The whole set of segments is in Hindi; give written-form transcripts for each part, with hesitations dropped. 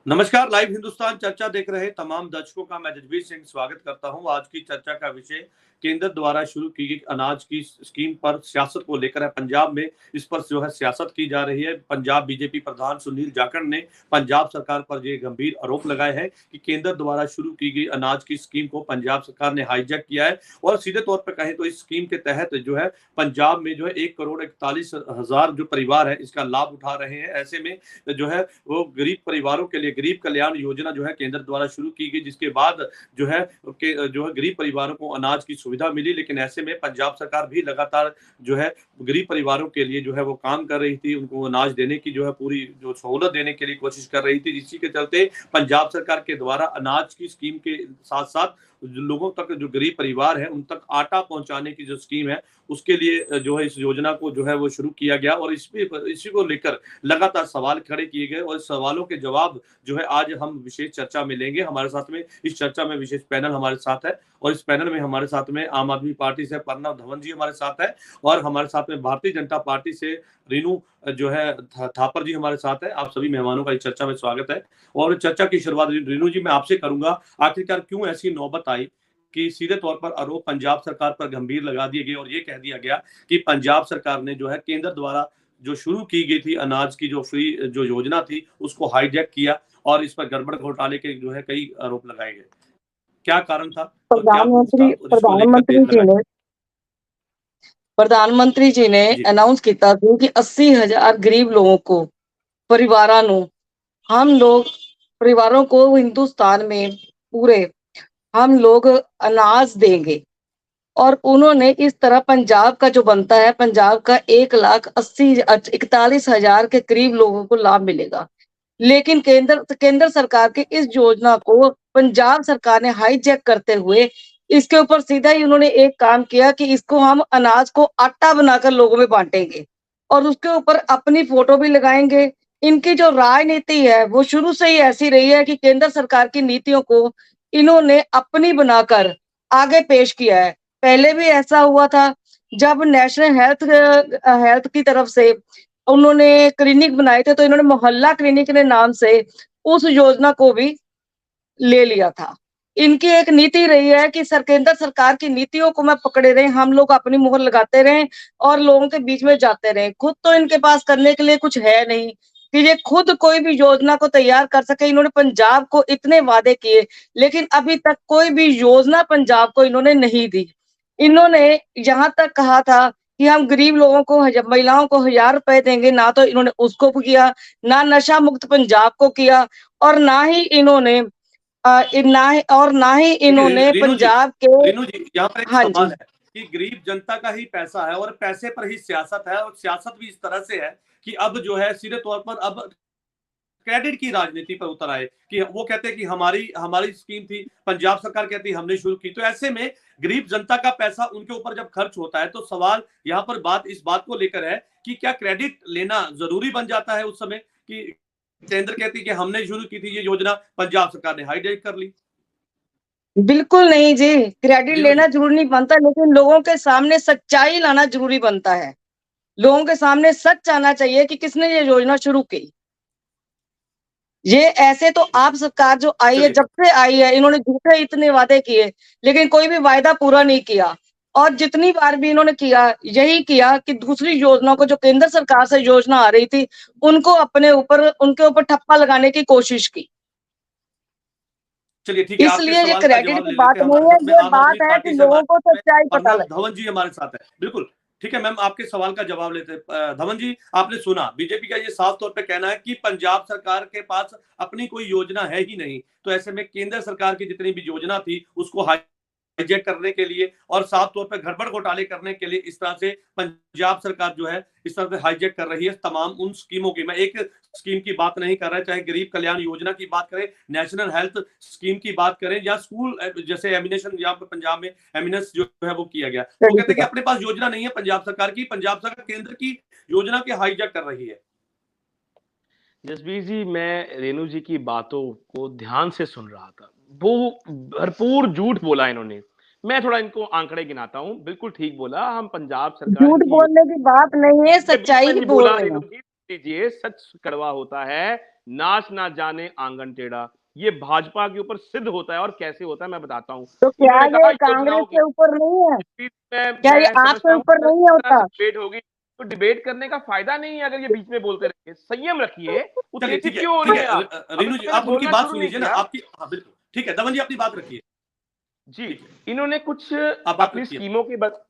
नमस्कार, लाइव हिंदुस्तान चर्चा देख रहे तमाम दर्शकों का मैं जगबीर सिंह स्वागत करता हूं। आज की चर्चा का विषय केंद्र द्वारा शुरू की गई अनाज की स्कीम पर सियासत को लेकर है। पंजाब में इस पर जो है सियासत की जा रही है। पंजाब बीजेपी प्रधान सुनील जाखड़ ने पंजाब सरकार पर ये गंभीर आरोप लगाए हैं कि केंद्र द्वारा शुरू की गई अनाज की स्कीम को पंजाब सरकार ने हाईजैक किया है और सीधे तौर पर कहें तो इस स्कीम के तहत जो है पंजाब में जो है 1,41,00,000 जो परिवार है इसका लाभ उठा रहे हैं। ऐसे में जो है वो गरीब परिवारों के लिए गरीब कल्याण योजना जो है केंद्र द्वारा शुरू की गई, जिसके बाद जो है गरीब परिवारों को अनाज की सुविधा मिली। लेकिन ऐसे में पंजाब सरकार भी लगातार जो है गरीब परिवारों के लिए जो है वो काम कर रही थी, उनको अनाज देने की जो है पूरी जो सहूलत देने के लिए कोशिश कर रही थी। इसी के चलते पंजाब सरकार के द्वारा अनाज की स्कीम के साथ साथ लोगों तक जो गरीब परिवार है उन तक आटा पहुंचाने की जो स्कीम है उसके लिए जो है इस योजना को जो है वो शुरू किया गया और इसी को लेकर लगातार सवाल खड़े किए गए और सवालों के जवाब जो है आज हम विशेष चर्चा में लेंगे। हमारे साथ में इस चर्चा में विशेष पैनल हमारे साथ है और इस पैनल में हमारे साथ में आम आदमी पार्टी से प्रणव धवन जी हमारे साथ है और हमारे साथ में भारतीय जनता पार्टी से रीनू जो है थापर जी हमारे साथ है। आप सभी मेहमानों का इस चर्चा में स्वागत है और चर्चा की शुरुआत रीनू जी मैं आपसे करूंगा। आखिरकार क्यों ऐसी नौबत आई कि सीधे तौर पर आरोप पंजाब सरकार पर गंभीर लगा दिए गए और ये कह दिया गया कि पंजाब सरकार ने जो है केंद्र द्वारा जो शुरू की गई थी अनाज की जो फ्री जो योजना थी उसको हाईजैक किया और इस पर गड़बड़ घोटाले के जो है कई आरोप लगाए गए। क्या कारण था और क्या प्रूफ था जिसको लेकर लगाया? प्रधानमंत्री जी ने जी अनाउंस किया था कि 80,000 गरीब लोगों को परिवारों को हिंदुस्तान में पूरे हम लोग अनाज देंगे। और उन्होंने इस तरह पंजाब का जो बनता है, पंजाब का 1,41,00,000 के करीब लोगों को लाभ मिलेगा। लेकिन केंद्र सरकार की इस योजना को पंजाब सरकार ने हाईजैक करते हुए इसके ऊपर सीधा ही उन्होंने एक काम किया कि इसको हम अनाज को आटा बनाकर लोगों में बांटेंगे और उसके ऊपर अपनी फोटो भी लगाएंगे। इनकी जो राजनीति है वो शुरू से ही ऐसी रही है कि केंद्र सरकार की नीतियों को इन्होंने अपनी बनाकर आगे पेश किया है। पहले भी ऐसा हुआ था जब नेशनल हेल्थ की तरफ से उन्होंने क्लिनिक बनाए थे, तो इन्होंने मोहल्ला क्लिनिक के नाम से उस योजना को भी ले लिया था। इनकी एक नीति रही है कि केंद्र सरकार की नीतियों को मैं पकड़े रहे, हम लोग अपनी मुहर लगाते रहें और लोगों के बीच में जाते रहें। खुद तो इनके पास करने के लिए कुछ है नहीं कि ये खुद कोई भी योजना को तैयार कर सके। इन्होंने पंजाब को इतने वादे किए लेकिन अभी तक कोई भी योजना पंजाब को इन्होंने नहीं दी। इन्होंने यहाँ तक कहा था कि हम गरीब लोगों को, महिलाओं को 1,000 रुपए देंगे, ना तो इन्होंने उसको किया, ना नशा मुक्त पंजाब को किया और ना ही इन्होंने पंजाब के। रीनू जी यहाँ पर एक हाँ सवाल जी, है कि गरीब जनता का ही पैसा है और पैसे पर ही सियासत है और सियासत भी इस तरह से है कि अब जो है सीधे तौर पर अब क्रेडिट की राजनीति पर उतर आए कि वो कहते हैं कि हमारी हमारी स्कीम थी, पंजाब सरकार कहती है हमने शुरू की। तो ऐसे में गरीब जनता का पैसा उनके ऊपर जब खर्च होता है तो सवाल यहाँ पर बात इस बात को लेकर है कि क्या क्रेडिट लेना जरूरी बन जाता है उस समय कि केंद्र कहती है कि हमने शुरू की थी ये योजना, पंजाब सरकार ने हाईजैक कर ली। बिल्कुल नहीं जी, क्रेडिट रीनू लेना जी जरूरी नहीं बनता, लेकिन लोगों के सामने सच्चाई लाना जरूरी बनता है। लोगों के सामने सच आना चाहिए कि किसने ये योजना शुरू की। ये ऐसे तो आप सरकार जो आई है, चलिए जब से आई है, इन्होंने झूठे इतने वादे किए लेकिन कोई भी वायदा पूरा नहीं किया। और जितनी बार भी इन्होंने किया, यही किया कि दूसरी योजना को, जो केंद्र सरकार से योजना आ रही थी, उनके ऊपर ठप्पा लगाने की कोशिश की। चलिए ठीक है, आपके इसलिए ये सवाल का क्रेडिट जवाब की ले बात लेते हैं। नहीं हमारे है, साथ में ये आम आदमी बात है कि पार्टी से लोगों को हमारे सच्चाई पता प्रणव लगे। धवन जी हमारे साथ है। बिल्कुल ठीक है मैम, आपके सवाल का जवाब लेते हैं। धवन जी आपने सुना बीजेपी का ये साफ तौर पे कहना है कि पंजाब सरकार के पास अपनी कोई योजना है ही नहीं, तो ऐसे में केंद्र सरकार की जितनी भी योजना थी उसको हाईजैक करने के लिए और साफ तौर पर गड़बड़ घोटाले करने के लिए इस तरह से पंजाब सरकार जो है इस तरह से हाईजैक कर रही है तमाम उन स्कीमों की। मैं एक स्कीम की बात नहीं कर रहा, चाहे गरीब कल्याण योजना की बात करें, नेशनल हेल्थ स्कीम की बात करें या स्कूल जैसे एमिनेशन यहाँ पे पंजाब में एमिनेंस जो है वो किया गया। वो कहते हैं कि अपने पास योजना नहीं है पंजाब सरकार की, पंजाब सरकार केंद्र की योजना के हाईजैक कर रही है। जसबीर जी, मैं रेणु जी की बातों को ध्यान से सुन रहा था। वो भरपूर झूठ बोला इन्होंने। मैं थोड़ा इनको आंकड़े गिनाता हूं। बिल्कुल ठीक बोला, हम पंजाब सरकार झूठ की बोलने की बात नहीं है, बिल्कुल सच्चाई ही नहीं बोल बोला रहे रेणु हैं। जी। लीजिए, सच कड़वा होता है। नाच ना जाने आंगन टेढ़ा। ये भाजपा के ऊपर सिद्ध होता है, और कैसे होता है मैं बताता हूँ। तो क्या इन्होंने कहा ये कांग्रेस योजनाओं की के ऊपर नहीं है? बीच में, क्या ये मैं आपके समझता हूँ ऊपर अगर नहीं इस तरह होता? से डिबेट होगी तो डिबेट करने का फायदा नहीं है। अगर ये बीच में बोलते रहेंगे, संयम रखिए, चलिए उत्तेजित ठीक है, क्यों हो ठीक रहे हैं है। आप? अभी रेणु तो जी मैंने आप उनकी बोलना बात शुरू सुन नहीं लीजिए ना, किया। आपकी, हाँ बिल्कुल ठीक है, दमन जी अपनी बात रखिए। जी, ठीक है, इन्होंने कुछ आप बात अपनी रखिए।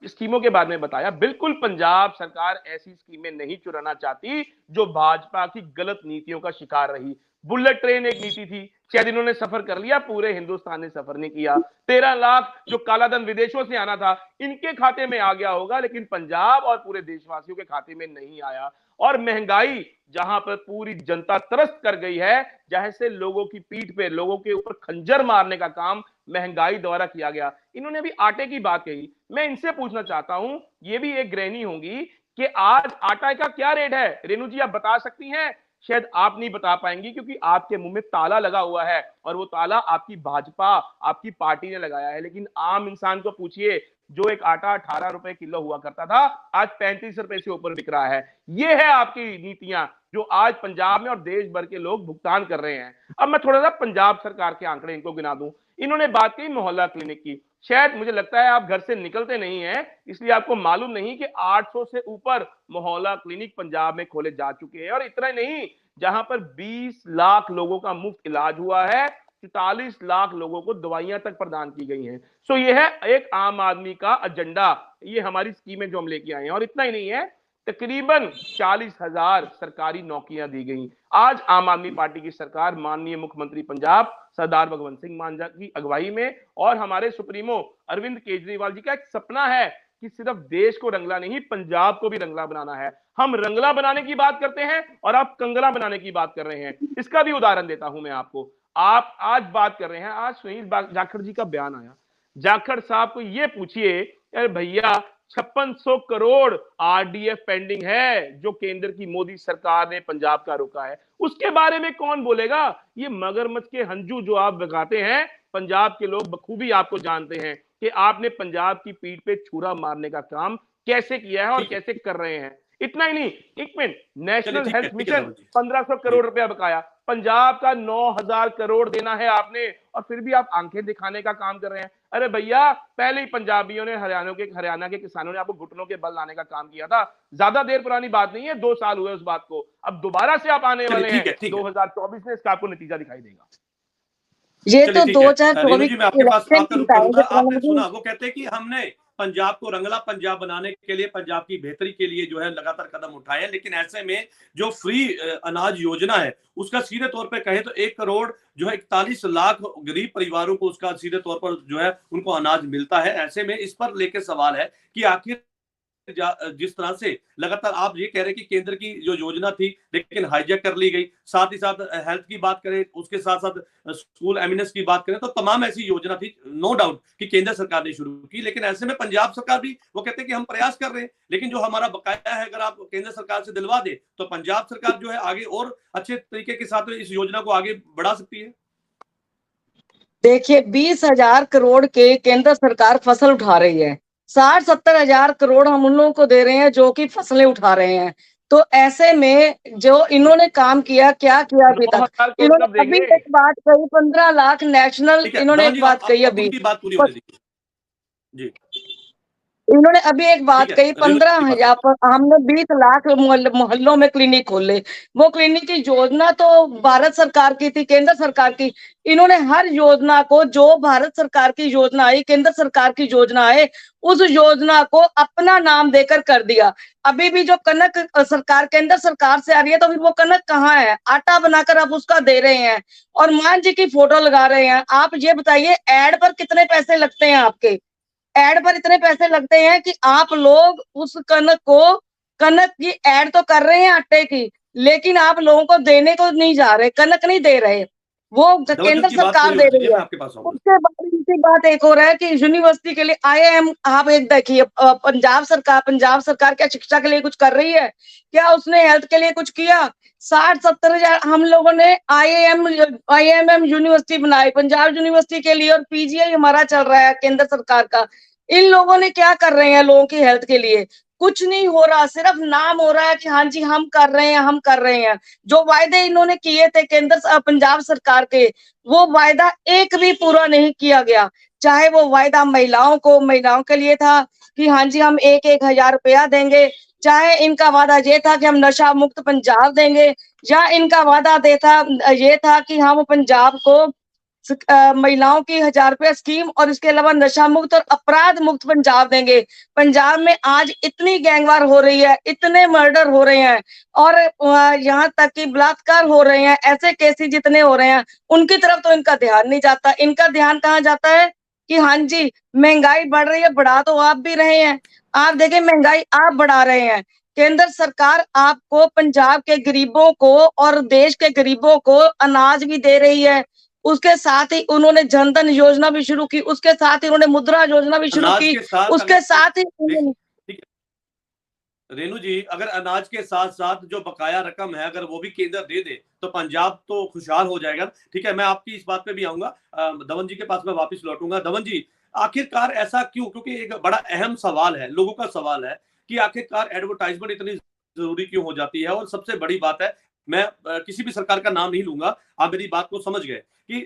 स्कीमों के बारे में बताया। बिल्कुल पंजाब सरकार ऐसी स्कीमें नहीं चुराना चाहती जो भाजपा की गलत नीतियों का शिकार रही। बुलेट ट्रेन एक नीति थी, शायद इन्होंने सफर कर लिया, पूरे हिंदुस्तान ने सफर नहीं किया। 13 लाख जो काला धन विदेशों से आना था, इनके खाते में आ गया होगा, लेकिन पंजाब और पूरे देशवासियों के खाते में नहीं आया। और महंगाई, जहां पर पूरी जनता त्रस्त कर गई है, जैसे लोगों की पीठ पे, लोगों के ऊपर खंजर मारने का काम महंगाई द्वारा किया गया। इन्होंने अभी आटे की बात कही, मैं इनसे पूछना चाहता हूं, ये भी एक गृहिणी होंगी, कि आज आटा का क्या रेट है? रेणु जी आप बता सकती हैं? शायद आप नहीं बता पाएंगी, क्योंकि आपके मुंह में ताला लगा हुआ है, और वो ताला आपकी भाजपा, आपकी पार्टी ने लगाया है। लेकिन आम इंसान को पूछिए, जो एक आटा 18 रुपए किलो हुआ करता था, आज 35 रुपए से ऊपर बिक रहा है। ये है आपकी नीतियां, जो आज पंजाब में और देश भर के लोग भुगतान कर रहे हैं। अब मैं थोड़ा सा पंजाब सरकार के आंकड़े इनको गिना दूं। इन्होंने बात की मोहल्ला क्लिनिक की। शायद मुझे लगता है आप घर से निकलते नहीं हैं, इसलिए आपको मालूम नहीं कि 800 से ऊपर मोहल्ला क्लिनिक पंजाब में खोले जा चुके हैं। और इतना ही नहीं, जहां पर 20 लाख लोगों का मुफ्त इलाज हुआ है, 44 लाख लोगों को दवाइयां तक प्रदान की गई हैं। सो ये है एक आम आदमी का एजेंडा, ये हमारी स्कीमें जो हम लेके आए हैं। और इतना ही नहीं है, तकरीबन 40,000 सरकारी नौकरियां दी गई। आज आम आदमी पार्टी की सरकार, माननीय मुख्यमंत्री पंजाब सरदार भगवंत सिंह मान की अगुवाई में, और हमारे सुप्रीमो अरविंद केजरीवाल जी का एक सपना है कि सिर्फ देश को रंगला नहीं, पंजाब को भी रंगला बनाना है। हम रंगला बनाने की बात करते हैं और आप कंगला बनाने की बात कर रहे हैं। इसका भी उदाहरण देता हूं मैं आपको। आप आज बात कर रहे हैं, आज सुनील जाखड़ जी का बयान आया। जाखड़ साहब को ये पूछिए, अरे भैया 5600 करोड़ आरडीएफ पेंडिंग है, जो केंद्र की मोदी सरकार ने पंजाब का रोका है, उसके बारे में कौन बोलेगा? ये मगरमच्छ के हंजू जो आप बगाते हैं, पंजाब के लोग बखूबी आपको जानते हैं कि आपने पंजाब की पीठ पे छुरा मारने का काम कैसे किया है और कैसे कर रहे हैं। इतना ही नहीं, एक मिनट, नेशनल हेल्थ ठीक है मिशन दमन जी 1500 करोड़ रुपया बकाया, पंजाब का 9000 करोड़ देना है आपने, और फिर भी आप आंखें दिखाने का काम कर रहे हैं। अरे भैया, पहले ही पंजाबियों ने, हरियाणा के किसानों ने आपको घुटनों के बल लाने का काम किया था। ज्यादा देर पुरानी बात नहीं है, 2 साल हुए उस बात को। अब दोबारा से आप आने वाले हैं, ठीक है 2024 में इसका आपको नतीजा दिखाई देगा। ये चलिए तो ठीक है। रेणु 2024 जी मैं आपके पास इलेक्शन आपका की रुख करूंगा। बताएंगे आपने प्रधानमंत्री। सुना, वो कहते हैं कि हमने पंजाब को रंगला पंजाब बनाने के लिए, पंजाब की बेहतरी के लिए जो है लगातार कदम उठाए हैं, लेकिन ऐसे में जो फ्री अनाज योजना है, उसका सीधे तौर पे कहे तो 1 करोड़ जो है 41 लाख गरीब परिवारों को उसका सीधे तौर पर जो है उनको अनाज मिलता है। ऐसे में इस पर लेके सवाल है कि आखिर जिस तरह से लगातार आप ये कह रहे हैं कि केंद्र की जो योजना थी लेकिन हाईजैक कर ली गई, साथ ही साथ हेल्थ की बात करें, उसके साथ साथ स्कूल एमिनेंस की बात करें, तो तमाम ऐसी योजना थी, नो डाउट कि केंद्र सरकार ने शुरू की, लेकिन ऐसे में पंजाब सरकार भी वो कहते हैं कि हम प्रयास कर रहे हैं, लेकिन जो हमारा बकाया है अगर आप केंद्र सरकार से दिलवा दे तो पंजाब सरकार जो है आगे और अच्छे तरीके के साथ इस योजना को आगे बढ़ा सकती है। देखिए, 20,000 करोड़ के केंद्र सरकार फसल उठा रही है, 60-70 हजार करोड़ हम उन लोगों को दे रहे हैं जो कि फसलें उठा रहे हैं। तो ऐसे में जो इन्होंने काम किया, क्या किया अभी तक? 9,000 करोड़ इन्होंने कब अभी देंगे? एक बात कही, 15 लाख नेशनल, ठीक है इन्होंने दमन एक जी, बात कही आप अभी, उनकी बात पूरी होने दीजिए जी। इन्होंने अभी एक बात ठीक है, कही, रेणु जी की बात 15,000 पर हमने 20 लाख मोहल्लों में क्लिनिक खोले। वो क्लिनिक की योजना तो भारत सरकार की थी, केंद्र सरकार की। इन्होंने हर योजना को, जो भारत सरकार की योजना आई, केंद्र सरकार की योजना है, उस योजना को अपना नाम देकर कर दिया। अभी भी जो कनक सरकार, केंद्र सरकार से आ रही है, तो अभी वो कनक कहाँ है? आटा बनाकर आप उसका दे रहे हैं और मान जी की फोटो लगा रहे हैं। आप ये बताइए, एड पर कितने पैसे लगते हैं आपके? एड पर इतने पैसे लगते हैं कि आप लोग उस कनक की एड तो कर रहे हैं आटे की, लेकिन आप लोगों को देने को नहीं जा रहे, कनक नहीं दे रहे, वो दमन जी केंद्र की बात सरकार पूरी दे होने रही दीजिए, है। मैं आपके पास आऊंगा। उसके बाद इनकी बात एक हो रहा है कि यूनिवर्सिटी के लिए IIM, आप एक देखिए, पंजाब सरकार क्या शिक्षा के लिए कुछ कर रही है? क्या उसने हेल्थ के लिए कुछ किया? 60-70 हजार हम लोगों ने IIM यूनिवर्सिटी बनाई पंजाब यूनिवर्सिटी के लिए, और PGI हमारा चल रहा है केंद्र सरकार का। इन लोगों ने क्या कर रहे हैं लोगों की हेल्थ के लिए? कुछ नहीं हो रहा, सिर्फ नाम हो रहा है कि हाँ जी हम कर रहे हैं, हम कर रहे हैं। जो वायदे इन्होंने किए थे पंजाब सरकार के, वो वायदा एक भी पूरा नहीं किया गया। चाहे वो वायदा महिलाओं के लिए था कि हाँ जी हम 1-1 हजार रुपया देंगे, चाहे इनका वादा ये था कि हम नशा मुक्त पंजाब देंगे, या इनका वादा ये था कि हम पंजाब को महिलाओं की 1,000 रुपया स्कीम और इसके अलावा नशा मुक्त और अपराध मुक्त पंजाब देंगे। पंजाब में आज इतनी गैंगवार हो रही है, इतने मर्डर हो रहे हैं, और यहाँ तक कि बलात्कार हो रहे हैं, ऐसे केसेस जितने हो रहे हैं, उनकी तरफ तो इनका ध्यान नहीं जाता। इनका ध्यान कहाँ जाता है कि हाँ जी महंगाई बढ़ रही है, बढ़ा तो आप भी रहे हैं। आप देखें महंगाई आप बढ़ा रहे हैं। केंद्र सरकार आपको पंजाब के गरीबों को और देश के गरीबों को अनाज भी दे रही है, उसके साथ ही उन्होंने जनधन योजना भी शुरू की, उसके साथ ही उन्होंने मुद्रा योजना भी शुरू अनाज की, के साथ उसके साथ ही ठीक है रेणु जी, अगर अनाज के साथ साथ जो बकाया रकम है अगर वो भी केंद्र दे दे तो पंजाब तो खुशहाल हो जाएगा। ठीक है, मैं आपकी इस बात पे भी आऊंगा। धवन जी के पास मैं वापस लौटूंगा। धवन जी, आखिरकार ऐसा क्यों? क्योंकि एक बड़ा अहम सवाल है, लोगों का सवाल है कि आखिरकार एडवर्टाइजमेंट इतनी जरूरी क्यों हो जाती है। और सबसे बड़ी बात है, मैं किसी भी सरकार का नाम नहीं लूंगा, आप मेरी बात को समझ गए कि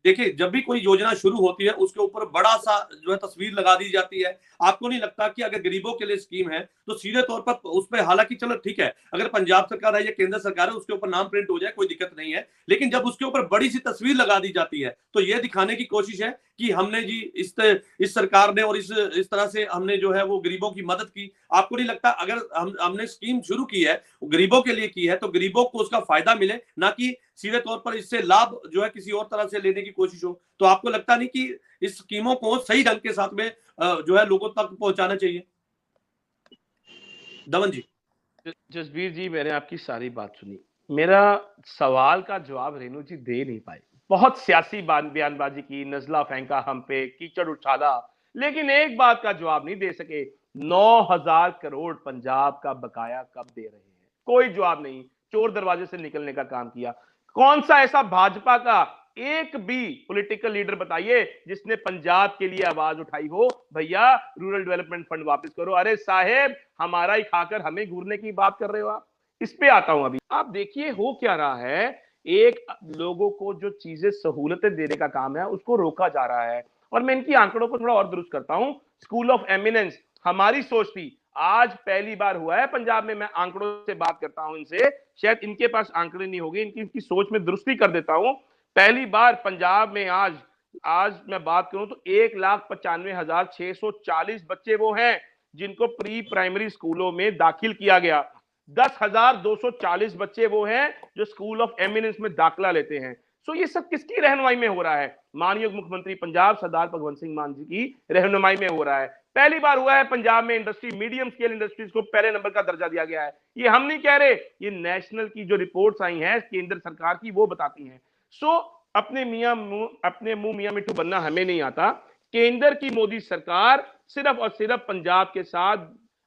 देखिए जब भी कोई योजना शुरू होती है उसके ऊपर बड़ा सा जो है तस्वीर लगा दी जाती है। आपको नहीं लगता कि अगर गरीबों के लिए स्कीम है तो सीधे तौर पर उस पर, हालांकि चलो ठीक है अगर पंजाब सरकार है या केंद्र सरकार है उसके ऊपर नाम प्रिंट हो जाए कोई दिक्कत नहीं है, लेकिन जब उसके ऊपर बड़ी सी तस्वीर लगा दी जाती है तो यह दिखाने की कोशिश है कि हमने जी इस सरकार ने और इस तरह से हमने जो है वो गरीबों की मदद की। आपको नहीं लगता अगर हमने स्कीम शुरू की है गरीबों के लिए की है तो गरीबों को उसका फायदा मिले, ना कि सीधे तौर पर इससे लाभ जो है किसी और तरह से लेने की कोशिश हो? तो आपको लगता नहीं कि इस स्कीमों को सही ढंग के साथ में जो है लोगों तक पहुंचाना चाहिए? दमन जी। जसबीर जी, मैंने आपकी सारी बात सुनी, मेरा सवाल का जवाब रेणु जी दे नहीं पाई। बहुत सियासी बयानबाजी की, नजला फेंका हम पे, कीचड़ उछाला, लेकिन एक बात का जवाब नहीं दे सके। 9,000 करोड़ पंजाब का बकाया कब दे रहे हैं? कोई जवाब नहीं। चोर दरवाजे से निकलने का काम किया। कौन सा ऐसा भाजपा का एक भी पॉलिटिकल लीडर बताइए जिसने पंजाब के लिए आवाज उठाई हो, भैया रूरल डेवलपमेंट फंड वापस करो। अरे साहेब, हमारा ही खाकर हमें घूरने की बात कर रहे हो आप। इस पे आता हूं। अभी आप देखिए हो क्या रहा है, एक लोगों को जो चीजें सहूलतें देने का काम है उसको रोका जा रहा है। और मैं इनकी आंकड़ों को थोड़ा और दुरुस्त करता हूं। स्कूल ऑफ एमिनेंस हमारी सोच थी, आज पहली बार हुआ है पंजाब में। मैं आंकड़ों से बात करता हूं इनसे, शायद इनके पास आंकड़े नहीं होंगे, इनकी सोच में दुरुस्ती कर देता हूं। पहली बार पंजाब में आज मैं बात करूं तो 1,95,640 बच्चे वो हैं जिनको प्री प्राइमरी स्कूलों में दाखिल किया गया। 10,240 बच्चे वो हैं जो स्कूल ऑफ एमिनेंस में दाखिला लेते हैं। सो ये सब किसकी रहनुमाई में हो रहा है? माननीय मुख्यमंत्री पंजाब सरदार भगवंत सिंह मान जी की रहनुमाई में हो रहा है। पहली बार हुआ है पंजाब में इंडस्ट्री, मीडियम स्केल इंडस्ट्रीज को पहले नंबर का दर्जा दिया गया है। ये हम नहीं कह रहे, ये नेशनल की जो रिपोर्ट्स आई हैं केंद्र सरकार की वो बताती हैं। सो अपने मुंह मियां मिट्टू बनना हमें नहीं आता। केंद्र की मोदी सरकार सिर्फ और सिर्फ पंजाब के साथ,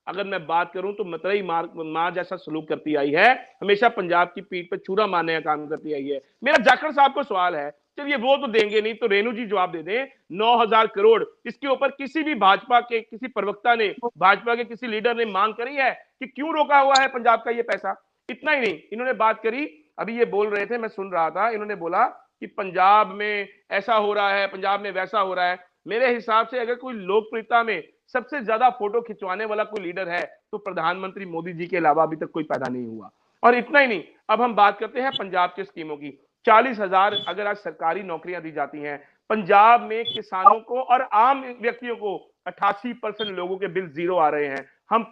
अगर मैं बात करूं तो मतरई मां जैसा सलूक करती आई है। हमेशा पंजाब की पीठ पे छुरा मारने का काम करती आई है। मेरा जाखड़ साहब को सवाल है, चलिए वो तो देंगे नहीं तो रेणु जी जवाब दे दें। 9,000 करोड़, इसके ऊपर किसी भी भाजपा के किसी प्रवक्ता ने, भाजपा के किसी लीडर ने मांग करी है कि क्यों रोका हुआ है पंजाब का ये पैसा? इतना ही नहीं, इन्होंने बात करी, अभी ये बोल रहे थे, मैं सुन रहा था, इन्होंने बोला कि पंजाब में ऐसा हो रहा है, पंजाब में वैसा हो रहा है। मेरे हिसाब से अगर कोई लोकप्रियता में सबसे ज्यादा फोटो खिंचवाने वाला कोई लीडर है तो प्रधानमंत्री मोदी जी के अलावा अभी तक कोई पैदा नहीं हुआ। और इतना ही नहीं, अब हम बात करते हैं पंजाब की स्कीमों की। 40,000 अगर आज सरकारी नौकरियां दी जाती हैं पंजाब में, किसानों को और आम व्यक्तियों को 88% लोगों के बिल जीरो आ रहे हैं। हम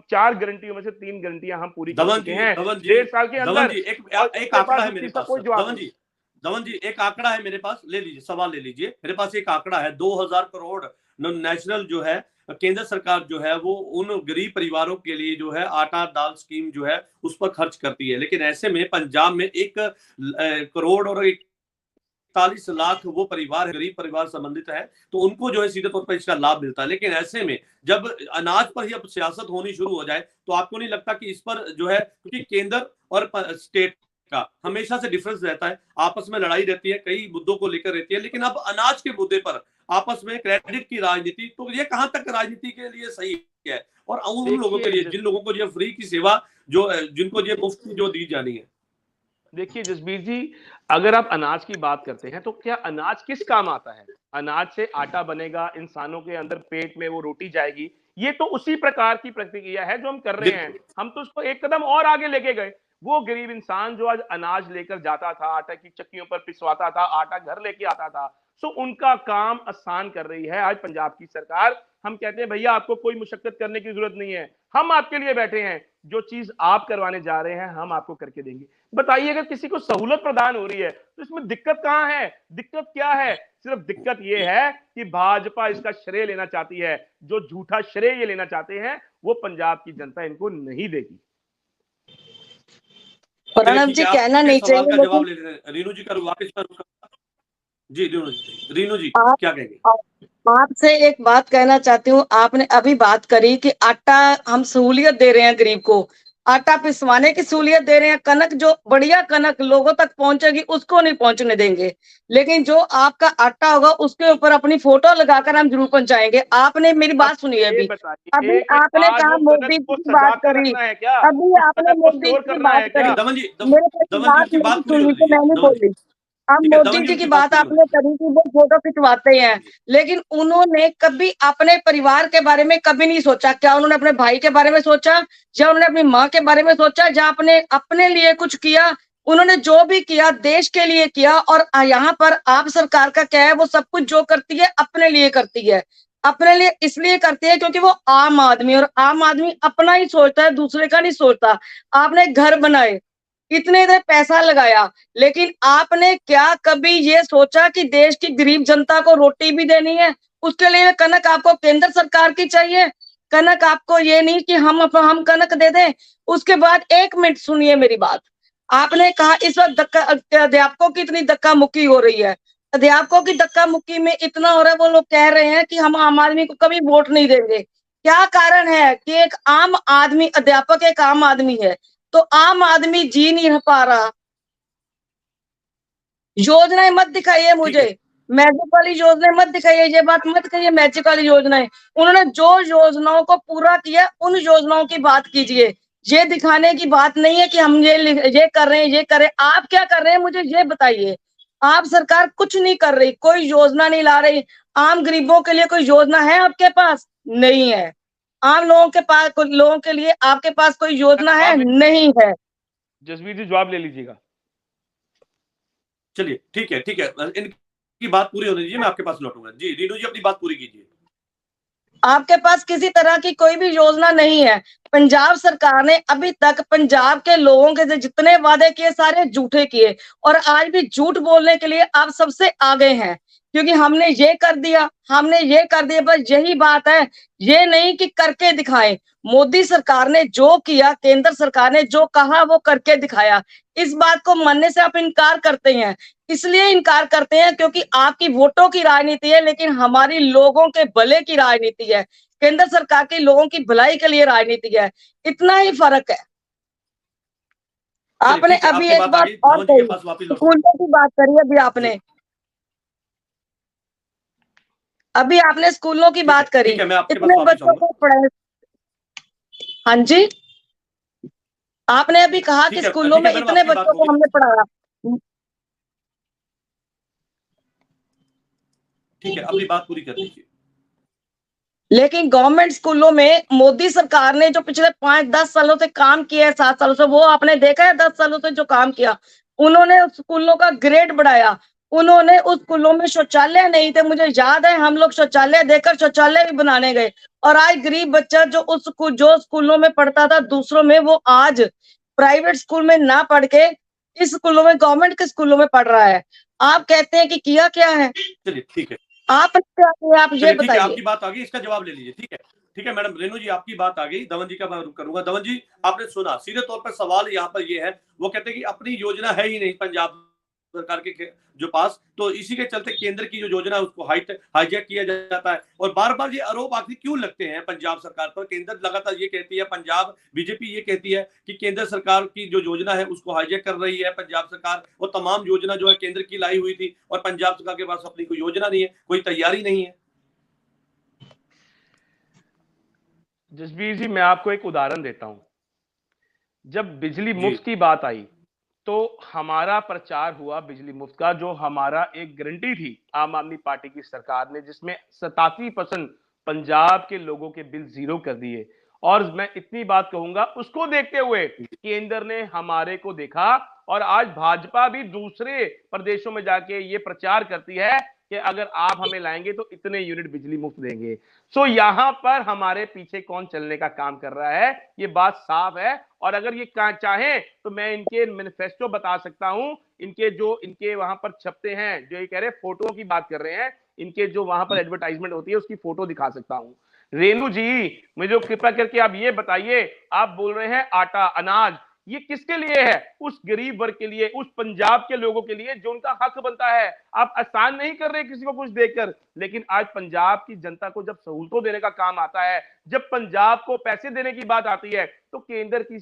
4 गारंटियों में से 3 गारंटियां हम पूरी कर चुके हैं 1.5 साल के अंदर। एक आंकड़ा है मेरे पास, धवन जी एक आंकड़ा है मेरे पास, ले लीजिए, सवाल ले लीजिए। मेरे पास एक आंकड़ा है, 2,000 करोड़ नेशनल जो है केंद्र सरकार जो है वो उन गरीब परिवारों के लिए जो है आटा दाल स्कीम जो है उस पर खर्च करती है। लेकिन ऐसे में पंजाब में 1 करोड़ और 41 लाख वो परिवार, गरीब परिवार संबंधित है, तो उनको जो है सीधे तौर पर इसका लाभ मिलता है। लेकिन ऐसे में जब अनाज पर ही अब सियासत होनी शुरू हो जाए तो आपको नहीं लगता कि इस पर जो है, क्योंकि केंद्र और स्टेट का हमेशा से डिफरेंस रहता है, आपस में लड़ाई रहती है, कई मुद्दों को लेकर रहती है, लेकिन अब अनाज के मुद्दे पर आपस में क्रेडिट की राजनीति, तो ये कहां तक राजनीति के लिए सही किया है, और उन लोगों के लिए जिन लोगों को ये फ्री की सेवा जो जिनको ये मुफ्त जो दी जानी है। देखिए जसबीर जी, अगर आप अनाज की बात करते हैं तो क्या अनाज किस काम आता है? अनाज से आटा बनेगा, इंसानों के अंदर पेट में वो रोटी जाएगी। ये तो उसी प्रकार की प्रतिक्रिया है जो हम कर रहे हैं। हम तो उसको एक कदम और आगे लेके गए। वो गरीब इंसान जो आज अनाज लेकर जाता था, आटा की चक्कियों पर पिसवाता था, आटा घर लेके आता था, सो उनका काम आसान कर रही है आज पंजाब की सरकार। हम कहते हैं भैया आपको कोई मुशक्कत करने की जरूरत नहीं है, हम आपके लिए बैठे हैं, जो चीज आप करवाने जा रहे हैं हम आपको करके देंगे। बताइए, अगर किसी को सहूलत प्रदान हो रही है तो इसमें दिक्कत कहां है? दिक्कत क्या है? सिर्फ दिक्कत यह है कि भाजपा इसका श्रेय लेना चाहती है। जो झूठा श्रेय ये लेना चाहते हैं वो पंजाब की जनता इनको नहीं देगी। प्रणब जी, कहना नहीं चाहिए का जवाब ले रहे हैं रीनू जी का वापस जी। रीनू जी क्या कहेंगे? आपसे एक बात कहना चाहती हूँ। आपने अभी बात करी कि आटा हम सहूलियत दे रहे हैं गरीब को, आटा पिसवाने की सहूलियत दे रहे हैं, कनक जो बढ़िया कनक लोगों तक पहुंचेगी उसको नहीं पहुंचने देंगे, लेकिन जो आपका आटा होगा उसके ऊपर अपनी फोटो लगाकर हम जरूर पहुंचाएंगे। आपने मेरी बात सुनी है अभी आपने कहा मोदी जी की बात करी, अभी आपने मोदी जी की बात करी, मेरे बात नहीं सुनी तो मैं नहीं बोली। अब मोदी जी की बात आपने करी कि वो फोटो खिंचवाते हैं, लेकिन उन्होंने कभी अपने परिवार के बारे में कभी नहीं सोचा। क्या उन्होंने अपने भाई के बारे में सोचा, या उन्होंने अपनी माँ के बारे में सोचा, या आपने अपने लिए कुछ किया? उन्होंने जो भी किया देश के लिए किया। और यहाँ पर आप सरकार का क्या है, वो सब कुछ जो करती है अपने लिए करती है। अपने लिए इसलिए करती है क्योंकि वो आम आदमी, और आम आदमी अपना ही सोचता है, दूसरे का नहीं सोचता। आपने घर बनाए, इतने देर पैसा लगाया, लेकिन आपने क्या कभी ये सोचा कि देश की गरीब जनता को रोटी भी देनी है? उसके लिए कनक आपको केंद्र सरकार की चाहिए, कनक आपको ये नहीं कि हम कनक दे दें। उसके बाद 1 मिनट सुनिए मेरी बात। आपने कहा इस वक्त अध्यापकों की इतनी धक्का मुक्की हो रही है। अध्यापकों की धक्का मुक्की में इतना हो रहा है, वो लोग कह रहे हैं कि हम आम आदमी को कभी वोट नहीं देंगे। क्या कारण है कि एक आम आदमी, अध्यापक एक आम आदमी है, तो आम आदमी जी नहीं पा रहा। योजनाएं मत दिखाइए मुझे, मैजिक वाली योजनाएं मत दिखाइए, ये बात मत कहिए मैजिक वाली योजनाएं। उन्होंने जो योजनाओं को पूरा किया उन योजनाओं की बात कीजिए। ये दिखाने की बात नहीं है कि हम ये कर रहे हैं, ये करें। आप क्या कर रहे हैं मुझे ये बताइए। आप सरकार कुछ नहीं कर रही, कोई योजना नहीं ला रही। आम गरीबों के लिए कोई योजना है आपके पास? नहीं है। आम लोगों के लिए आपके पास कोई योजना है? नहीं है। जसवीर जी जवाब ले लीजिएगा। चलिए ठीक है इनकी बात पूरी होने दीजिए, मैं आपके पास लौटूंगा। जी रीनू जी अपनी बात पूरी कीजिए। आपके पास किसी तरह की कोई भी योजना नहीं है। पंजाब सरकार ने अभी तक पंजाब के लोगों के जितने वादे किए सारे झूठे किए, और आज भी झूठ बोलने के लिए आप सबसे आगे हैं, क्योंकि हमने ये कर दिया, हमने ये कर दिया। बस यही बात है, ये नहीं कि करके दिखाएं। मोदी सरकार ने जो किया, केंद्र सरकार ने जो कहा वो करके दिखाया। इस बात को मानने से आप इनकार करते हैं। इसलिए इनकार करते हैं क्योंकि आपकी वोटों की राजनीति है, लेकिन हमारी लोगों के भले की राजनीति है। केंद्र सरकार की लोगों की भलाई के लिए राजनीति है। इतना ही फर्क है। आपने अभी एक बात और कही, स्कूलों की बात करी अभी आपने स्कूलों की बात करी, इतने बच्चों को पढ़ाए। हाँ जी, आपने अभी कहा कि स्कूलों में इतने बच्चों को हमने पढ़ाया। ठीक है, अपनी बात पूरी कर लीजिए। लेकिन गवर्नमेंट स्कूलों में मोदी सरकार ने जो पिछले 5-10 सालों से काम किया है, 7 सालों से, वो आपने देखा है? 10 सालों से जो काम किया, उन्होंने उस स्कूलों का ग्रेड बढ़ाया। उन्होंने उस स्कूलों में शौचालय नहीं थे, मुझे याद है, हम लोग शौचालय देकर शौचालय भी बनाने गए। और आज गरीब बच्चा जो स्कूलों में पढ़ता था दूसरों में, वो आज प्राइवेट स्कूल में ना पढ़ के इस स्कूलों में, गवर्नमेंट के स्कूलों में पढ़ रहा है। आप कहते हैं कि किया क्या है? चलिए ठीक है, आप ये बताइए। आपकी बात आ गई, इसका जवाब ले लीजिए। ठीक है मैडम। रेणु जी आपकी बात आ गई, धवन जी का मैं करूंगा। धवन जी आपने सुना, सीधे तौर पर सवाल यहाँ पर ये है, वो कहते हैं कि अपनी योजना है ही नहीं पंजाब सरकार के जो पास, तो इसी के चलते केंद्र की जो योजना है उसको हाईजैक किया जाता है। और बार बार ये आरोप आखिर क्यों लगते हैं पंजाब सरकार पर? केंद्र लगातार ये कहती है, पंजाब बीजेपी ये कहती है कि केंद्र सरकार की जो योजना है उसको हाईजैक कर रही है पंजाब सरकार, और तमाम योजना जो है केंद्र की लाई हुई थी, और पंजाब सरकार के पास अपनी कोई योजना नहीं है, कोई तैयारी नहीं है। जसबीर जी, मैं आपको एक उदाहरण देता हूं। जब बिजली जी मुफ्त की बात आई तो हमारा प्रचार हुआ बिजली मुफ्त का, जो हमारा एक गारंटी थी आम आदमी पार्टी की सरकार ने, जिसमें 87% पंजाब के लोगों के बिल जीरो कर दिए। और मैं इतनी बात कहूंगा, उसको देखते हुए केंद्र ने हमारे को देखा और आज भाजपा भी दूसरे प्रदेशों में जाके ये प्रचार करती है कि अगर आप हमें लाएंगे तो इतने यूनिट बिजली मुफ्त देंगे। सो यहां पर हमारे पीछे कौन चलने का काम कर रहा है, ये बात साफ है। और अगर ये चाहे तो मैं इनके मैनिफेस्टो बता सकता हूं, इनके वहां पर छपते हैं, जो ये कह रहे हैं फोटो की बात कर रहे हैं, इनके जो वहां पर एडवर्टाइजमेंट होती है उसकी फोटो दिखा सकता हूं। रेणु जी, मुझे कृपया करके आप ये बताइए, आप बोल रहे हैं आटा अनाज, ये किसके लिए है? उस गरीब वर्ग के लिए, उस पंजाब के लोगों के लिए जो उनका हक बनता है। आप आसान नहीं कर रहे किसी को कुछ देकर, लेकिन आज पंजाब की जनता को जब सहूलतों देने का काम आता है, जब पंजाब को पैसे देने की बात आती है, तो केंद्र की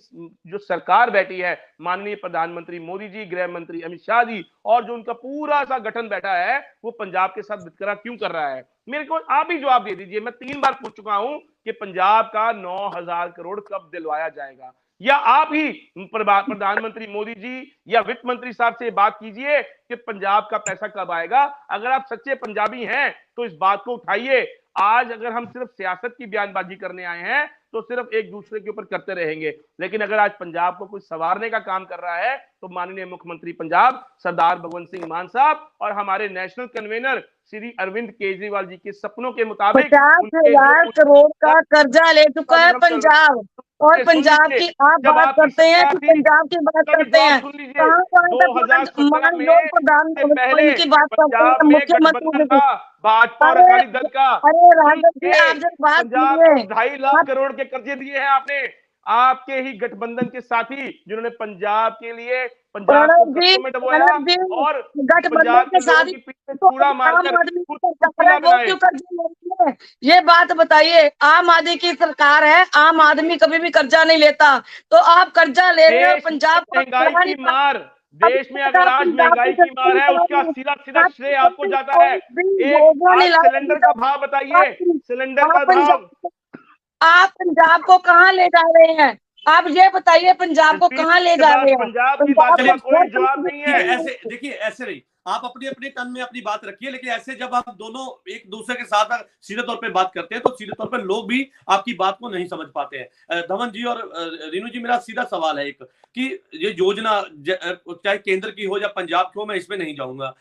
जो सरकार बैठी है, माननीय प्रधानमंत्री मोदी जी, गृह मंत्री अमित शाह जी, और जो उनका पूरा सा गठन बैठा है, वो पंजाब के साथ वितकरा क्यों कर रहा है? मेरे को आप ही जवाब दे दीजिए। मैं 3 बार पूछ चुका हूं कि पंजाब का 9,000 करोड़ कब दिलवाया जाएगा, या आप ही प्रधानमंत्री मोदी जी या वित्त मंत्री साहब से बात कीजिए कि पंजाब का पैसा कब आएगा। अगर आप सच्चे पंजाबी हैं तो इस बात को उठाइए। आज अगर हम सिर्फ सियासत की बयानबाजी करने आए हैं तो सिर्फ एक दूसरे के ऊपर करते रहेंगे, लेकिन अगर आज पंजाब को कुछ संवारने का काम कर रहा है तो माननीय मुख्यमंत्री पंजाब सरदार भगवंत सिंह मान साहब और हमारे नेशनल कन्वीनर श्री अरविंद केजरीवाल जी के सपनों के मुताबिक 50,000 करोड़ का कर्जा ले चुका है पंजाब, और पंजाब की आप बात करते हैं कि पंजाब की बात करते हैं, कहाँ प्रधानमंत्री की बात करते हैं, मुख्यमंत्री की। भाजपा और अकाली दल का, अरे राघव जी, आप जब बात कीजिए, 2.5 लाख करोड़ के कर्जे दिए हैं आपने, आपके ही गठबंधन के साथी, जिन्होंने पंजाब के लिए पंजाब को कर्जों में डुबोया और गठबंधन के साथ पूरा मारकर ये बात बताइए। आम आदमी की सरकार है, आम आदमी कभी भी कर्जा नहीं लेता, तो आप कर्जा ले रहे हो पंजाब महंगाई की मार। देश में अगर आज महंगाई की मार है, उसका सीधा सीधा श्रेय आपको जाता है। एक सिलेंडर का भाव बताइए, सिलेंडर का भाव आप पंजाब को कहाँ ले जा रहे हैं? आप ये बताइए, पंजाब को कहाँ ले जा रहे हैं? पंजाब की बात का कोई जवाब नहीं है। ऐसे देखिए, ऐसे नहीं, आप अपने अपने टन में अपनी बात रखिए, लेकिन ऐसे जब आप दोनों एक दूसरे के साथ सीधे तौर पे बात करते हैं तो सीधे तौर पे लोग भी आपकी बात को नहीं समझ पाते हैं। धवन जी और रीनू जी, मेरा सीधा सवाल है एक, कि ये योजना चाहे केंद्र की हो या पंजाब की हो, मैं इसमें नहीं जाऊंगा,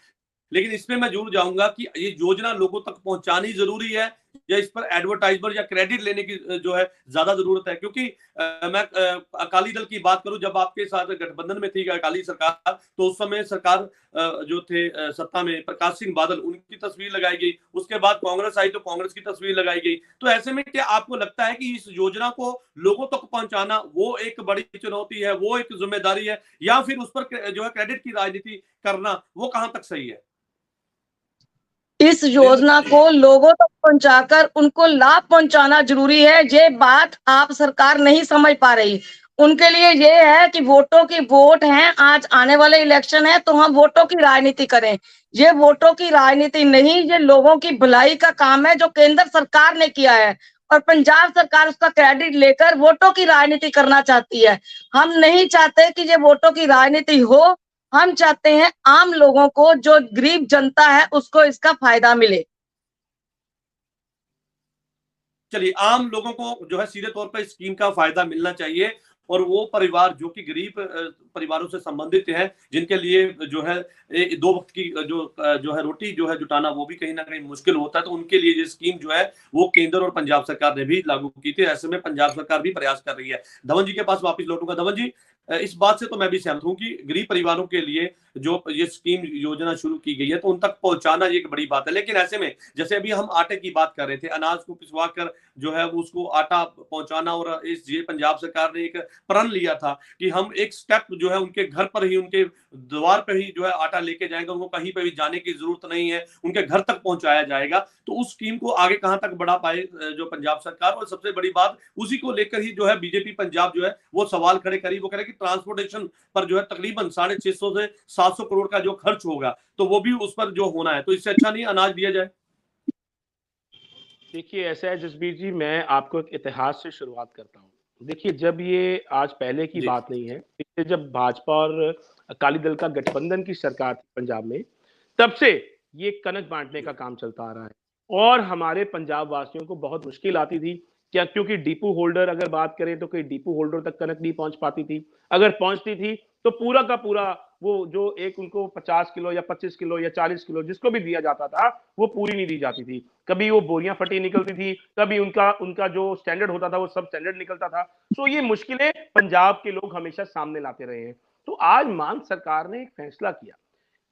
लेकिन इसमें मैं जरूर जाऊंगा कि ये योजना लोगों तक पहुंचानी जरूरी है या इस पर एडवर्टाइजमेंट या क्रेडिट लेने की जो है ज्यादा जरूरत है। क्योंकि मैं अकाली दल की बात करूं, जब आपके साथ गठबंधन में थी अकाली सरकार, तो उस समय सरकार जो थे सत्ता में, प्रकाश सिंह बादल, उनकी तस्वीर लगाई गई। उसके बाद कांग्रेस आई तो कांग्रेस की तस्वीर लगाई गई। तो ऐसे में क्या आपको लगता है कि इस योजना को लोगों तक पहुंचाना वो एक बड़ी चुनौती है, वो एक जिम्मेदारी है, या फिर उस पर जो है क्रेडिट की राजनीति करना वो कहां तक सही है? इस योजना को लोगों तक पहुंचाकर उनको लाभ पहुंचाना जरूरी है। ये बात आप सरकार नहीं समझ पा रही। उनके लिए ये है कि वोटों की वोट हैं, आज आने वाले इलेक्शन है तो हम वोटों की राजनीति करें। ये वोटों की राजनीति नहीं, ये लोगों की भलाई का काम है जो केंद्र सरकार ने किया है, और पंजाब सरकार उसका क्रेडिट लेकर वोटों की राजनीति करना चाहती है। हम नहीं चाहते कि ये वोटों की राजनीति हो, हम चाहते हैं आम लोगों को, जो गरीब जनता है, उसको इसका फायदा मिले। चलिए, आम लोगों को जो है सीधे तौर पर स्कीम का फायदा मिलना चाहिए, और वो परिवार जो कि गरीब परिवारों से संबंधित हैं, जिनके लिए जो है 2 वक्त की जो है रोटी जो है जुटाना वो भी कहीं ना कहीं मुश्किल होता है, तो उनके लिए ये स्कीम जो है वो केंद्र और पंजाब सरकार ने भी लागू की थी। ऐसे में पंजाब सरकार भी प्रयास कर रही है। धवन जी के पास वापस लौटूंगा। धवन जी, इस बात से तो मैं भी सहमत हूं कि गरीब परिवारों के लिए जो ये स्कीम योजना शुरू की गई है तो उन तक पहुंचाना ये एक बड़ी बात है। लेकिन ऐसे में जैसे अभी हम आटे की बात कर रहे थे, अनाज को पिसवा कर जो है उसको आटा पहुंचाना, और इस ये पंजाब सरकार ने एक प्रण लिया था कि हम एक स्टेप जो है उनके घर पर ही, उनके द्वार पर ही जो है आटा लेके जाएंगे, उनको कहीं पर भी जाने की जरूरत नहीं है, उनके घर तक पहुंचाया जाएगा। तो उस स्कीम को आगे कहां तक बढ़ा पाए जो पंजाब सरकार, और सबसे बड़ी बात उसी को लेकर ही जो है बीजेपी पंजाब जो है वो सवाल खड़े करी। वो कह रहे कि ट्रांसपोर्टेशन पर जो है तकरीबन 650 से 700 करोड़ का जो खर्च होगा तो वो भी उस पर जो होना है, तो इससे अच्छा नहीं अनाज दिया जाए? देखिए ऐसा है जसबीर जी, मैं आपको एक इतिहास से शुरुआत करता हूँ। देखिए जब ये आज पहले की जी बात नहीं है, पिछले जब भाजपा और अकाली दल का गठबंधन की सरकार थी पंजाब में, तब से ये कनक बाँटने का काम चलता आ रहा है और हमारे पंजाब वासियों को बहुत मुश्किल आती थी। क्या क्योंकि डिपो होल्डर अगर बात करें तो कोई डिपो होल्डर तक कनक नहीं पहुँच पाती थी। अगर पहुँचती थी तो पूरा का पूरा वो जो एक उनको 50 किलो या 25 किलो या 40 किलो जिसको भी दिया जाता था, वो पूरी नहीं दी जाती थी। कभी वो बोरियां फटी निकलती थी, कभी उनका उनका जो स्टैंडर्ड होता था वो सब स्टैंडर्ड निकलता था। सो ये मुश्किलें पंजाब के लोग हमेशा सामने लाते रहे हैं। तो आज मान सरकार ने एक फैसला किया,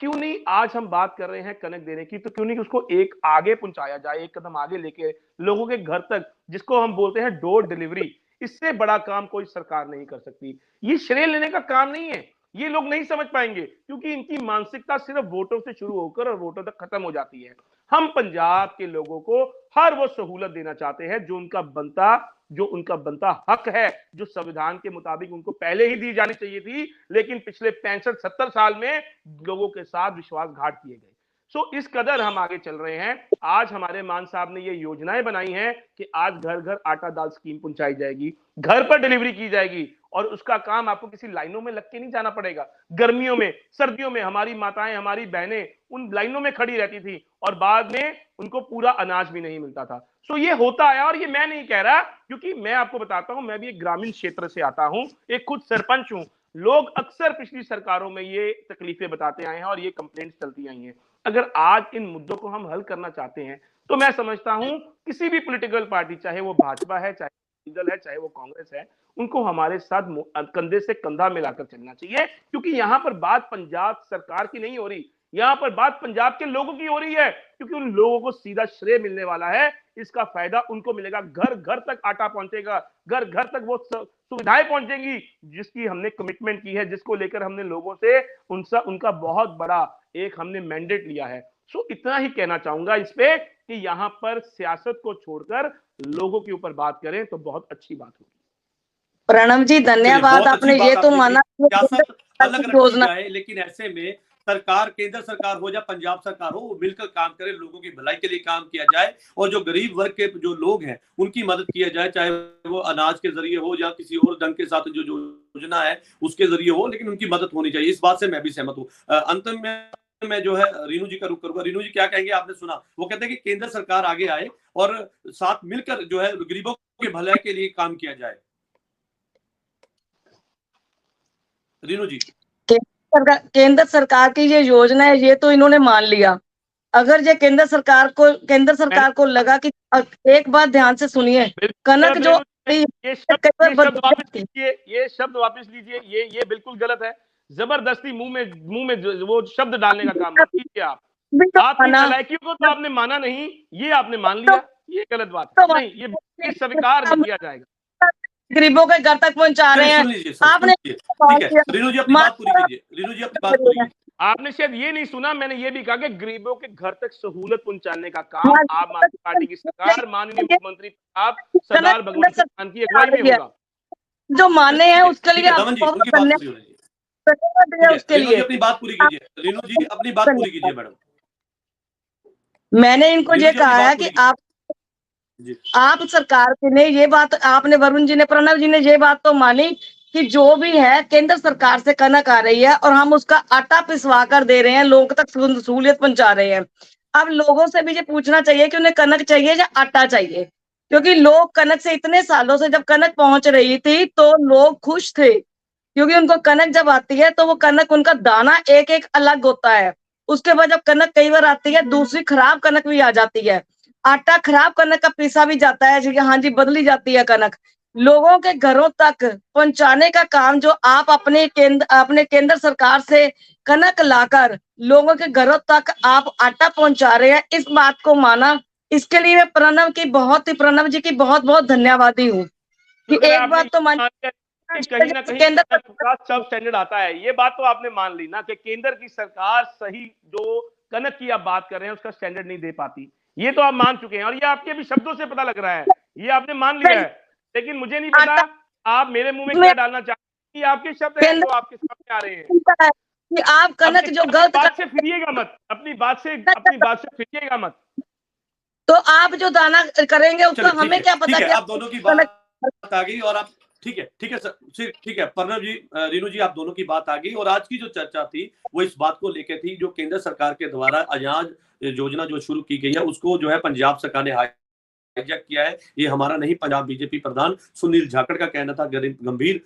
क्यों नहीं आज हम बात कर रहे हैं कनक देने की, तो क्यों नहीं उसको एक आगे पहुंचाया जाए, एक कदम आगे लेके लोगों के घर तक, जिसको हम बोलते हैं डोर डिलीवरी। इससे बड़ा काम कोई सरकार नहीं कर सकती। ये श्रेय लेने का काम नहीं है, ये लोग नहीं समझ पाएंगे क्योंकि इनकी मानसिकता सिर्फ वोटों से शुरू होकर और वोटों तक खत्म हो जाती है। हम पंजाब के लोगों को हर वो सहूलत देना चाहते हैं जो उनका बनता हक है, जो संविधान के मुताबिक उनको पहले ही दी जानी चाहिए थी, लेकिन पिछले 65-70 साल में लोगों के साथ विश्वासघात किए गए। सो इस कदर हम आगे चल रहे हैं। आज हमारे मान साहब ने ये योजनाएं बनाई हैं कि आज घर घर आटा दाल स्कीम पहुंचाई जाएगी, घर पर डिलीवरी की जाएगी और उसका काम आपको किसी लाइनों में लग के नहीं जाना पड़ेगा। गर्मियों में, सर्दियों में हमारी माताएं, हमारी बहनें उन लाइनों में खड़ी रहती थी और बाद में उनको पूरा अनाज भी नहीं मिलता था। सो ये होता है और ये मैं नहीं कह रहा, क्योंकि मैं आपको बताता हूं, मैं भी एक ग्रामीण क्षेत्र से आता हूं, एक खुद सरपंच हूं। लोग अक्सर पिछली सरकारों में ये तकलीफें बताते आए हैं और ये कंप्लेंट्स चलती आई हैं। अगर आज इन मुद्दों को हम हल करना चाहते हैं तो मैं समझता हूं किसी भी पॉलिटिकल पार्टी, चाहे वो भाजपा है, चाहे दल है, चाहे वो कांग्रेस है, उनको हमारे साथ कंधे से कंधा मिलाकर चलना चाहिए, क्योंकि यहां पर बात पंजाब सरकार की नहीं हो रही, यहां पर बात पंजाब के लोगों की हो रही है, क्योंकि उन लोगों को सीधा श्रेय मिलने वाला है। इसका फायदा उनको मिलेगा, घर घर तक आटा पहुंचेगा, घर घर तक वो सुविधाएं पहुंचेंगी जिसकी हमने कमिटमेंट की है, जिसको लेकर हमने लोगों से उनका बहुत बड़ा एक हमने मैंडेट लिया है। सो इतना ही कहना चाहूंगा इस पे कि यहां पर सियासत को छोड़कर लोगों के ऊपर बात करें तो बहुत अच्छी बात होगी। प्रणव जी धन्यवाद, आपने ये तो माना सियासत अलग रखी योजना जाए, लेकिन ऐसे में सरकार, केंद्र सरकार हो या पंजाब सरकार हो, वो मिलकर काम करे, लोगों की भलाई के लिए काम किया जाए और जो गरीब वर्ग के जो लोग हैं उनकी मदद किया जाए, चाहे वो अनाज के जरिए हो या किसी और ढंग के साथ जो योजना है उसके जरिए हो, लेकिन उनकी मदद होनी चाहिए। इस बात से मैं भी सहमत हूँ। अंत में मैं जो है रीनू जी का रुख करूंगा। रीनू जी क्या कहेंगे? आपने सुना, वो कहते हैं कि केंद्र सरकार आगे आए और साथ मिलकर जो है गरीबों के भलाई के लिए काम किया जाए। रीनू जी, केंद्र सरकार की ये योजना है, ये तो इन्होंने मान लिया। अगर ये केंद्र सरकार को लगा कि एक बात ध्यान से सुनिए, कनक जो ये शब्द वापस लीजिए, ये बिल्कुल गलत है। जबरदस्ती मुंह में वो शब्द डालने का काम मत कीजिए। आपकी चालाकियों को तो आपने माना नहीं, ये आपने मान लिया, ये गलत बात है। नहीं, ये स्वीकार नहीं किया जाएगा। गरीबों के घर तक पहुंचा रहे हैं आपने। रीनू जी अपनी बात पूरी कीजिए। रीनू जी अपनी बात पूरी कीजिए। आपने शायद ये नहीं सुना, मैंने ये भी कहा कि गरीबों के घर तक सहूलत पहुंचाने का काम आम आदमी पार्टी की सरकार, माननीय मुख्यमंत्री आप सरदार भगवंत मान की अगुवाई में होगा। जो माने हैं उसके लिए उसके लिए अपनी बात पूरी कीजिए। रीनू जी अपनी बात पूरी कीजिए मैडम। मैंने इनको ये कहा है कि आप सरकार के ने ये बात, आपने वरुण जी ने, प्रणव जी ने ये बात तो मानी कि जो भी है केंद्र सरकार से कनक आ रही है और हम उसका आटा पिसवा कर दे रहे हैं, लोगों तक सहूलियत पहुंचा रहे हैं। अब लोगों से भी ये पूछना चाहिए कि उन्हें कनक चाहिए या आटा चाहिए, क्योंकि लोग कनक से इतने सालों से, जब कनक पहुंच रही थी तो लोग खुश थे, क्योंकि उनको कनक जब आती है तो वो कनक, उनका दाना एक एक अलग होता है। उसके बाद जब कनक कई बार आती है, दूसरी खराब कनक भी आ जाती है, आटा खराब कनक का पीसा भी जाता है, हाँ जी बदली जाती है कनक। लोगों के घरों तक पहुंचाने का काम जो आप अपने केंद्र सरकार से कनक लाकर लोगों के घरों तक आप आटा पहुंचा रहे हैं, इस बात को माना। इसके लिए मैं प्रणव जी की बहुत बहुत धन्यवादी हूँ कि एक बात तो मान, कहीं ना कहीं सब स्टैंडर्ड आता है। ये बात तो आपने मान ली ना कि केंद्र की सरकार सही जो कनक की आप बात कर रहे हैं उसका स्टैंडर्ड नहीं दे पाती, ये तो आप मान चुके हैं और ये आपके भी शब्दों से पता लग रहा है, ये आपने मान लिया है। लेकिन मुझे नहीं पता आप मेरे मुंह में क्या डालना चाहते हैं, आपके शब्द हैं जो आपके सामने आ रहे हैं कि आप कनक जो गलत बात से फिरिएगा मत, अपनी बात से फिरिएगा मत। तो आप जो दाना करेंगे उसका चलिए, हमें क्या पता ठीक है, कि आप दोनों की बात आ गई और आप ठीक है सर, ठीक है प्रणव जी, रेणु जी, आप दोनों की बात आ गई। और आज की जो चर्चा थी वो इस बात को लेकर थी, जो केंद्र सरकार के द्वारा अनाज योजना जो शुरू की गई है उसको जो है पंजाब सरकार ने हाईजैक किया है। ये हमारा नहीं, पंजाब बीजेपी प्रधान सुनील जाखड़ का कहना था। गंभीर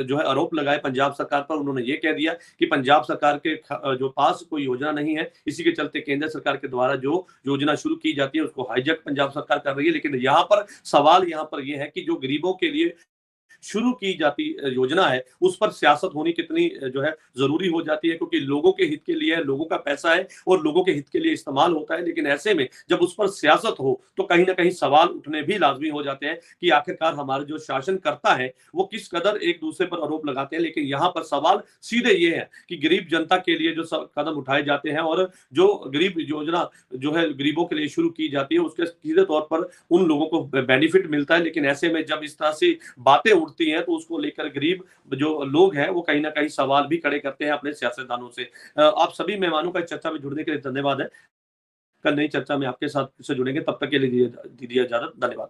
जो है आरोप लगाए पंजाब सरकार पर। उन्होंने ये कह दिया कि पंजाब सरकार के जो पास कोई योजना नहीं है, इसी के चलते केंद्र सरकार के द्वारा जो योजना शुरू की जाती है उसको हाईजैक पंजाब सरकार कर रही है। लेकिन यहाँ पर सवाल यहाँ पर यह है कि जो गरीबों के लिए शुरू की जाती योजना है उस पर सियासत होनी कितनी जो है जरूरी हो जाती है, क्योंकि लोगों के हित के लिए है, लोगों का पैसा है और लोगों के हित के लिए इस्तेमाल होता है। लेकिन ऐसे में जब उस पर सियासत हो तो कहीं ना कहीं सवाल उठने भी लाजमी हो जाते हैं कि आखिरकार हमारे जो शासन करता है वो किस कदर एक दूसरे पर आरोप लगाते हैं। लेकिन यहाँ पर सवाल सीधे ये है कि गरीब जनता के लिए जो कदम उठाए जाते हैं और जो गरीब योजना जो है गरीबों के लिए शुरू की जाती है उसके सीधे तौर पर उन लोगों को बेनिफिट मिलता है। लेकिन ऐसे में जब इस तरह से बातें उठती हैं तो उसको लेकर गरीब जो लोग हैं वो कहीं ना कहीं सवाल भी खड़े करते हैं अपने सियासतदानों से। आप सभी मेहमानों का चर्चा में जुड़ने के लिए धन्यवाद है। कल नई चर्चा में आपके साथ से जुड़ेंगे, तब तक के लिए दीजिए इजाजत। धन्यवाद।